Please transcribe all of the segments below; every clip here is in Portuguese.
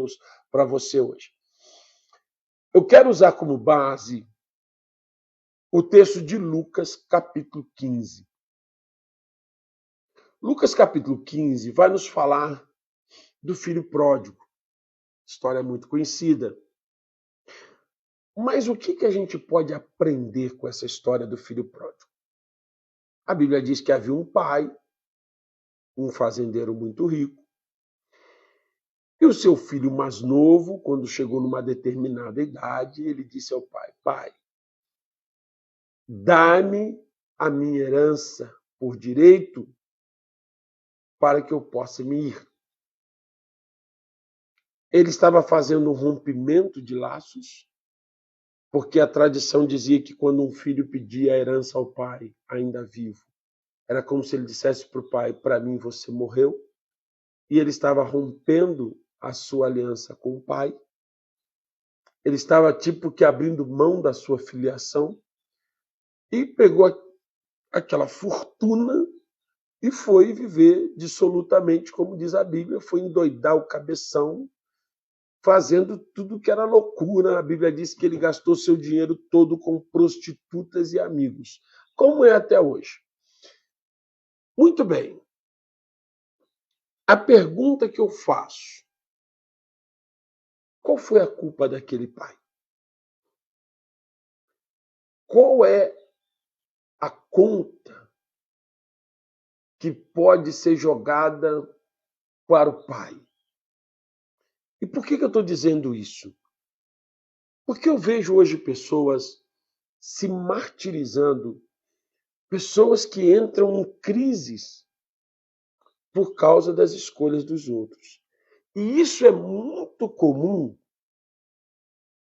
Deus para você hoje. Eu quero usar como base o texto de Lucas, capítulo 15. Lucas, capítulo 15, vai nos falar do filho pródigo. História muito conhecida. Mas o que a gente pode aprender com essa história do filho pródigo? A Bíblia diz que havia um pai, um fazendeiro muito rico, e o seu filho mais novo, quando chegou numa determinada idade, ele disse ao pai: Pai, dá-me a minha herança por direito para que eu possa me ir. Ele estava fazendo um rompimento de laços, porque a tradição dizia que quando um filho pedia a herança ao pai, ainda vivo, era como se ele dissesse para o pai: para mim você morreu. E ele estava rompendo a sua aliança com o pai. Ele estava tipo que abrindo mão da sua filiação e pegou aquela fortuna e foi viver dissolutamente, como diz a Bíblia, foi endoidar o cabeção, fazendo tudo que era loucura. A Bíblia diz que ele gastou seu dinheiro todo com prostitutas e amigos, como é até hoje. Muito bem. A pergunta que eu faço: qual foi a culpa daquele pai? Qual é a conta que pode ser jogada para o pai? E por que eu estou dizendo isso? Porque eu vejo hoje pessoas se martirizando, pessoas que entram em crises por causa das escolhas dos outros. E isso é muito comum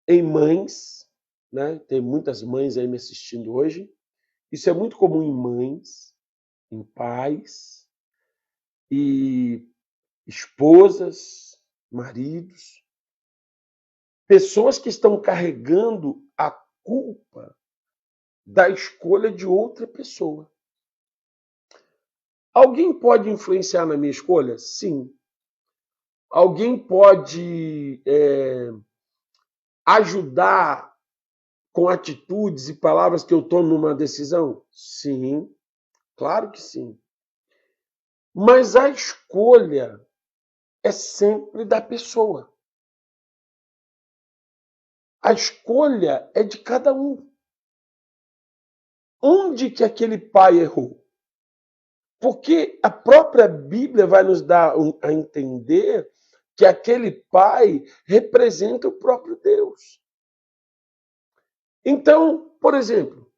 em mães, né? Tem muitas mães aí me assistindo hoje. Isso é muito comum em mães, em pais e esposas, maridos, pessoas que estão carregando a culpa da escolha de outra pessoa. Alguém pode influenciar na minha escolha? Sim. Alguém pode ajudar com atitudes e palavras que eu tomo numa decisão? Sim, claro que sim. Mas a escolha é sempre da pessoa. A escolha é de cada um. Onde que aquele pai errou? Porque a própria Bíblia vai nos dar a entender que aquele pai representa o próprio Deus. Então, por exemplo,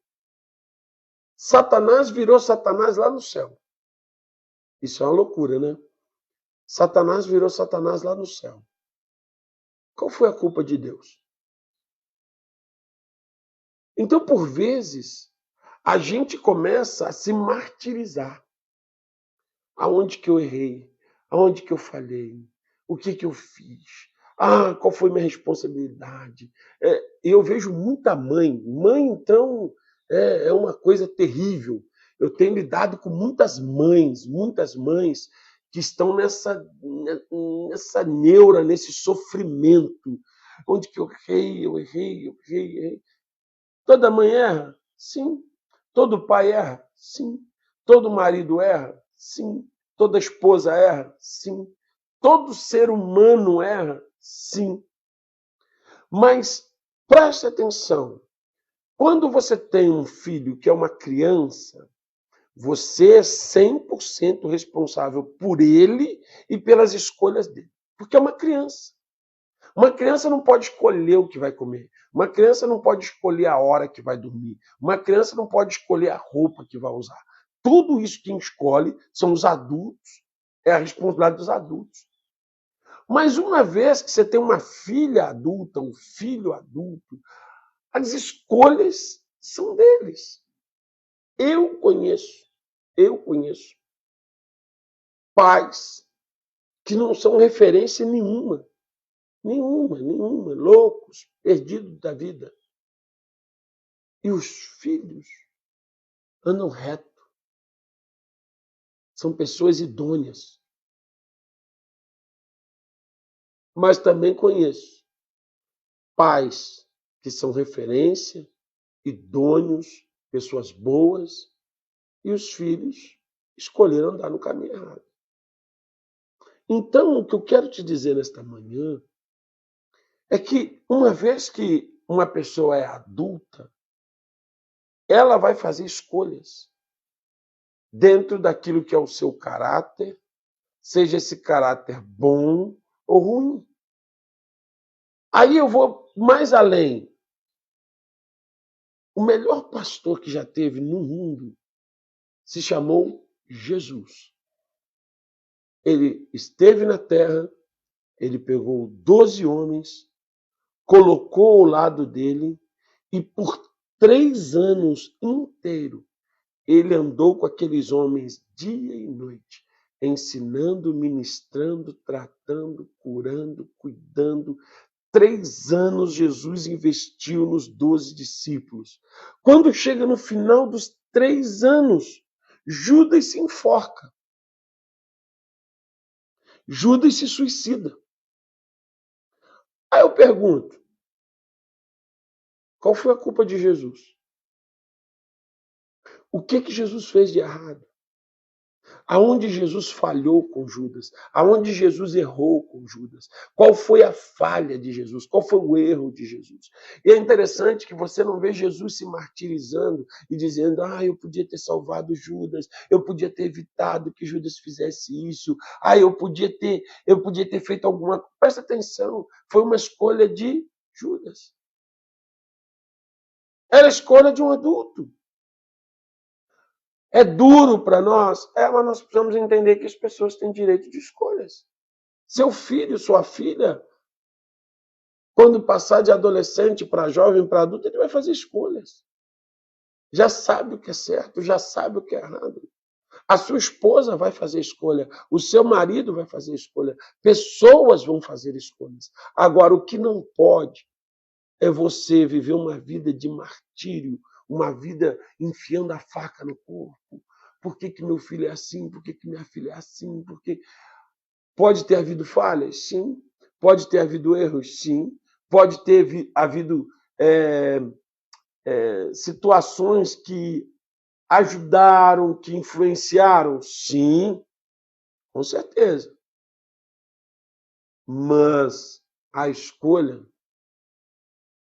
Satanás virou Satanás lá no céu. Isso é uma loucura, né? Satanás virou Satanás lá no céu. Qual foi a culpa de Deus? Então, por vezes, a gente começa a se martirizar. Aonde que eu errei? Aonde que eu falhei? O que que eu fiz? Qual foi minha responsabilidade? Eu vejo muita mãe. Mãe, então, é uma coisa terrível. Eu tenho lidado com muitas mães que estão nessa neura, nesse sofrimento. Onde que eu errei. Toda mãe erra? Sim. Todo pai erra? Sim. Todo marido erra? Sim. Toda esposa erra? Sim. Todo ser humano erra? Sim. Mas preste atenção. Quando você tem um filho que é uma criança, você é 100% responsável por ele e pelas escolhas dele. Porque é uma criança. Uma criança não pode escolher o que vai comer. Uma criança não pode escolher a hora que vai dormir. Uma criança não pode escolher a roupa que vai usar. Tudo isso quem escolhe são os adultos. É a responsabilidade dos adultos. Mas uma vez que você tem uma filha adulta, um filho adulto, as escolhas são deles. Eu conheço pais que não são referência nenhuma, loucos, perdidos da vida. E os filhos andam reto. São pessoas idôneas. Mas também conheço pais que são referência, idôneos, pessoas boas, e os filhos escolheram andar no caminho errado. Então, o que eu quero te dizer nesta manhã é que, uma vez que uma pessoa é adulta, ela vai fazer escolhas dentro daquilo que é o seu caráter, seja esse caráter bom ou ruim. Aí eu vou mais além. O melhor pastor que já teve no mundo se chamou Jesus. Ele esteve na terra, ele pegou 12 homens, colocou ao lado dele e por 3 anos inteiros ele andou com aqueles homens dia e noite, ensinando, ministrando, tratando, curando, cuidando. 3 anos Jesus investiu nos 12 discípulos. Quando chega no final dos 3 anos, Judas se enforca. Judas se suicida. Aí eu pergunto, qual foi a culpa de Jesus? O que Jesus fez de errado? Aonde Jesus falhou com Judas? Aonde Jesus errou com Judas? Qual foi a falha de Jesus? Qual foi o erro de Jesus? E é interessante que você não vê Jesus se martirizando e dizendo: eu podia ter salvado Judas, eu podia ter evitado que Judas fizesse isso, eu podia ter feito alguma coisa. Presta atenção, foi uma escolha de Judas. Era a escolha de um adulto. É duro para nós? Mas nós precisamos entender que as pessoas têm direito de escolhas. Seu filho, sua filha, quando passar de adolescente para jovem, para adulto, ele vai fazer escolhas. Já sabe o que é certo, já sabe o que é errado. A sua esposa vai fazer escolha, o seu marido vai fazer escolha, pessoas vão fazer escolhas. Agora, o que não pode é você viver uma vida de martírio, uma vida enfiando a faca no corpo. Por que meu filho é assim? Por que minha filha é assim? Porque pode ter havido falhas? Sim. Pode ter havido erros? Sim. Pode ter havido situações que ajudaram, que influenciaram? Sim, com certeza. Mas a escolha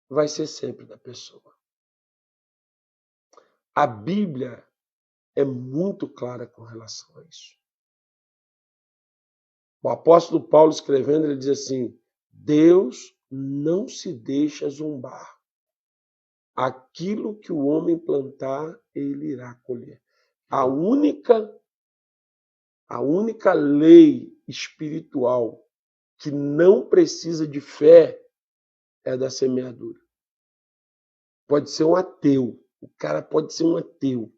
vai ser sempre da pessoa. A Bíblia é muito clara com relação a isso. O apóstolo Paulo, escrevendo, ele diz assim: Deus não se deixa zombar. Aquilo que o homem plantar, ele irá colher. A única lei espiritual que não precisa de fé é da semeadura. Pode ser um ateu. O cara pode ser um ateu.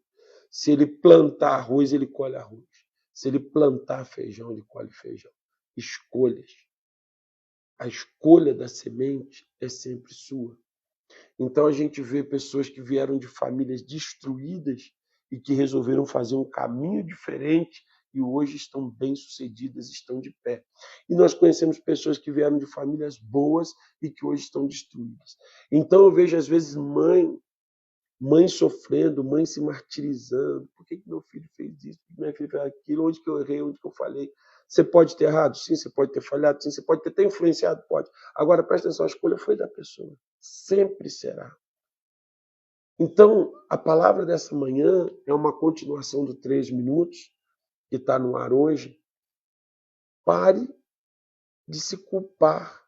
Se ele plantar arroz, ele colhe arroz. Se ele plantar feijão, ele colhe feijão. Escolhas. A escolha da semente é sempre sua. Então a gente vê pessoas que vieram de famílias destruídas e que resolveram fazer um caminho diferente e hoje estão bem-sucedidas, estão de pé. E nós conhecemos pessoas que vieram de famílias boas e que hoje estão destruídas. Então eu vejo às vezes mãe sofrendo, mãe se martirizando. Por que meu filho fez isso? Por que minha filha fez aquilo? Onde que eu errei? Onde que eu falei? Você pode ter errado? Sim. Você pode ter falhado? Sim. Você pode ter influenciado? Pode. Agora, presta atenção, a escolha foi da pessoa. Sempre será. Então, a palavra dessa manhã é uma continuação do 3 minutos, que está no ar hoje. Pare de se culpar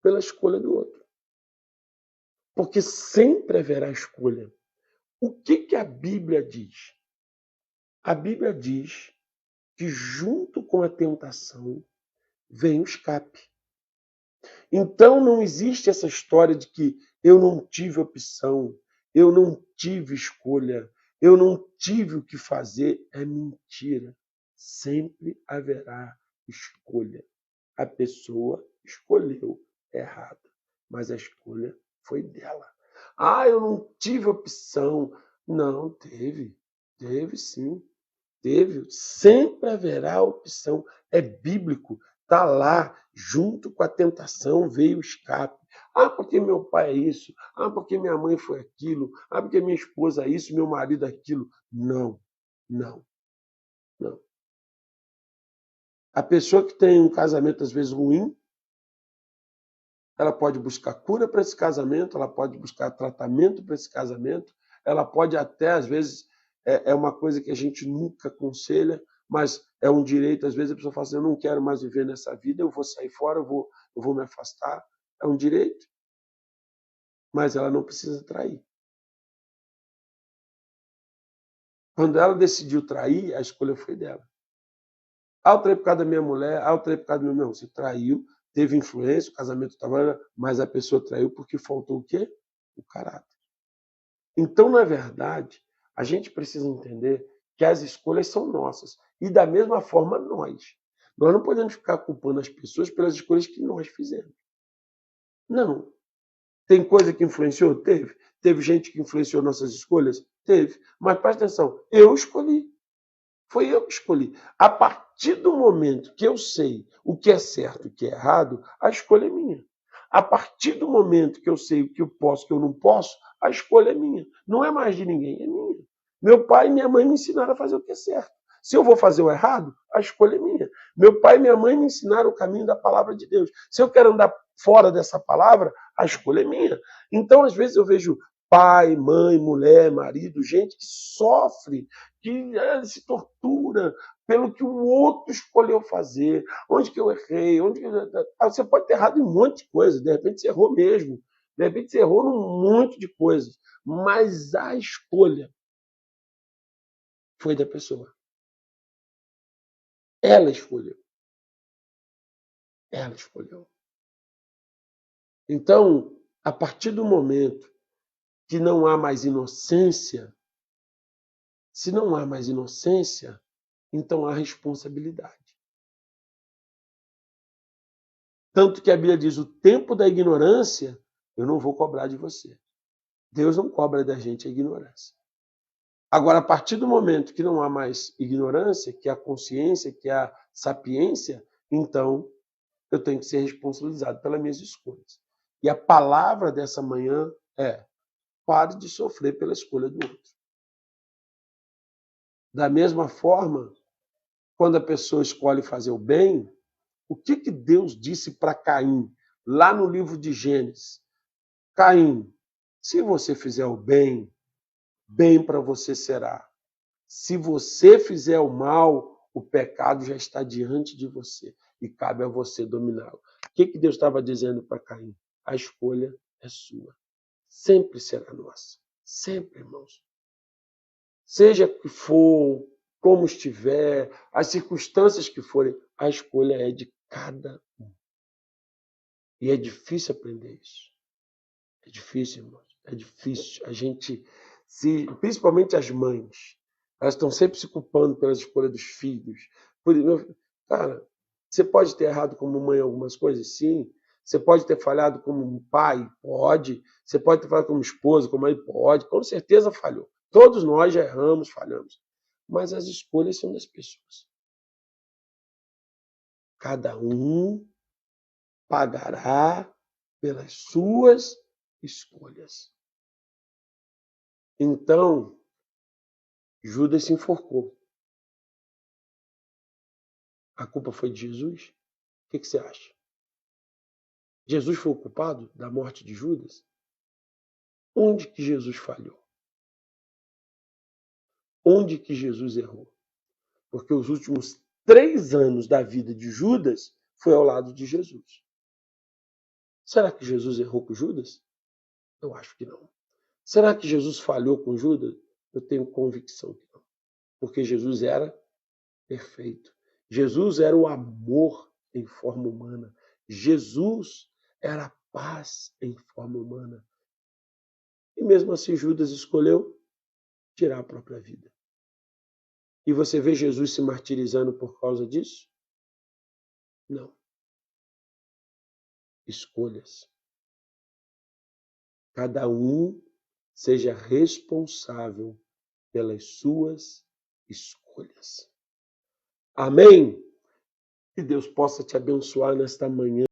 pela escolha do outro. Porque sempre haverá escolha. O que a Bíblia diz? A Bíblia diz que junto com a tentação vem o escape. Então não existe essa história de que eu não tive opção, eu não tive escolha, eu não tive o que fazer. É mentira. Sempre haverá escolha. A pessoa escolheu errado, mas a escolha foi dela. Eu não tive opção. Não, teve. Teve sim. Teve. Sempre haverá opção. É bíblico. Está lá. junto com a tentação veio o escape. Porque meu pai é isso. Porque minha mãe foi aquilo. Porque minha esposa é isso, meu marido é aquilo. Não, não, não. A pessoa que tem um casamento, às vezes, ruim, ela pode buscar cura para esse casamento, ela pode buscar tratamento para esse casamento, ela pode até, às vezes, é uma coisa que a gente nunca aconselha, mas é um direito. Às vezes a pessoa fala assim, eu não quero mais viver nessa vida, eu vou sair fora, eu vou me afastar. É um direito, mas ela não precisa trair. Quando ela decidiu trair, a escolha foi dela. Eu traí por causa da minha mulher, eu traí por causa do meu irmão. Você traiu, teve influência, o casamento estava, mas a pessoa traiu porque faltou o quê? O caráter. Então, na verdade, a gente precisa entender que as escolhas são nossas. E da mesma forma nós. Nós não podemos ficar culpando as pessoas pelas escolhas que nós fizemos. Não. Tem coisa que influenciou? Teve. Teve gente que influenciou nossas escolhas? Teve. Mas presta atenção, eu escolhi. Foi eu que escolhi. A partir do momento que eu sei o que é certo e o que é errado, a escolha é minha. A partir do momento que eu sei o que eu posso e o que eu não posso, a escolha é minha. Não é mais de ninguém, é minha. Meu pai e minha mãe me ensinaram a fazer o que é certo. Se eu vou fazer o errado, a escolha é minha. Meu pai e minha mãe me ensinaram o caminho da palavra de Deus. Se eu quero andar fora dessa palavra, a escolha é minha. Então, às vezes, eu vejo pai, mãe, mulher, marido, gente que sofre, que se tortura pelo que o outro escolheu fazer. Onde que eu errei? Você pode ter errado em um monte de coisas. De repente, você errou mesmo. De repente, você errou num monte de coisas. Mas a escolha foi da pessoa. Ela escolheu. Ela escolheu. Então, a partir do momento que não há mais inocência, se não há mais inocência, então há responsabilidade. Tanto que a Bíblia diz, o tempo da ignorância, eu não vou cobrar de você. Deus não cobra da gente a ignorância. Agora, a partir do momento que não há mais ignorância, que há consciência, que há sapiência, então eu tenho que ser responsabilizado pelas minhas escolhas. E a palavra dessa manhã é: pare de sofrer pela escolha do outro. Da mesma forma, quando a pessoa escolhe fazer o bem, o que Deus disse para Caim, lá no livro de Gênesis? Caim, se você fizer o bem, bem para você será. Se você fizer o mal, o pecado já está diante de você e cabe a você dominá-lo. O que Deus estava dizendo para Caim? A escolha é sua. Sempre será nossa. Sempre, irmãos. Seja o que for, como estiver, as circunstâncias que forem, a escolha é de cada um. E é difícil aprender isso. É difícil, irmãos. É difícil. A gente, principalmente as mães, elas estão sempre se culpando pelas escolhas dos filhos. Cara, você pode ter errado como mãe em algumas coisas? Sim. Você pode ter falhado como pai? Pode. Você pode ter falhado como esposa, como mãe? Pode. Com certeza falhou. Todos nós já erramos, falhamos. Mas as escolhas são das pessoas. Cada um pagará pelas suas escolhas. Então, Judas se enforcou. A culpa foi de Jesus? O que você acha? Jesus foi o culpado da morte de Judas? Onde que Jesus falhou? Onde que Jesus errou? Porque os últimos 3 anos da vida de Judas foi ao lado de Jesus. Será que Jesus errou com Judas? Eu acho que não. Será que Jesus falhou com Judas? Eu tenho convicção que não. Porque Jesus era perfeito. Jesus era o amor em forma humana. Jesus era a paz em forma humana. E mesmo assim Judas escolheu tirar a própria vida. E você vê Jesus se martirizando por causa disso? Não. Escolhas. Cada um seja responsável pelas suas escolhas. Amém? Que Deus possa te abençoar nesta manhã.